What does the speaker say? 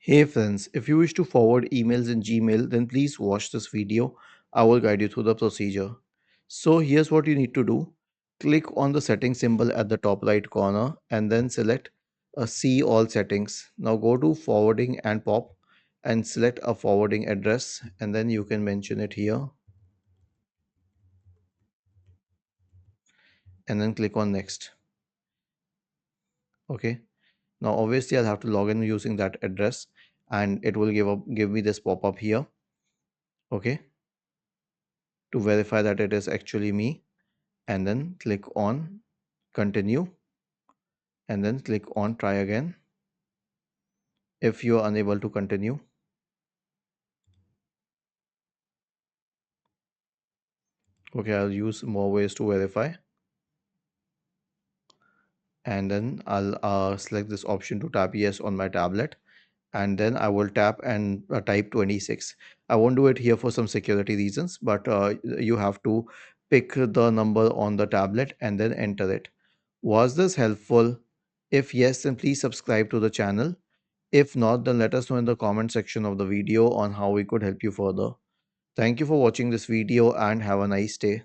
Hey friends, if you wish to forward emails in Gmail, then please watch this video. I will guide you through the procedure. So here's what you need to do. Click on the setting symbol at the top right corner and then select See All Settings. Now go to Forwarding and Pop and select a forwarding address, and then you can mention it here and then click on Next. Okay. Now obviously I'll have to log in using that address and it will give me this pop-up here. Okay. To verify that it is actually me, and then click on continue and then click on try again. If you are unable to continue, okay, I'll use more ways to verify, and then I'll select this option to tap yes on my tablet, and then I will tap and type 26. I won't do it here for some security reasons, but you have to pick the number on the tablet and then enter it. Was this helpful? If yes, then please subscribe to the channel. If not, then let us know in the comment section of the video on how we could help you further. Thank you for watching this video and have a nice day.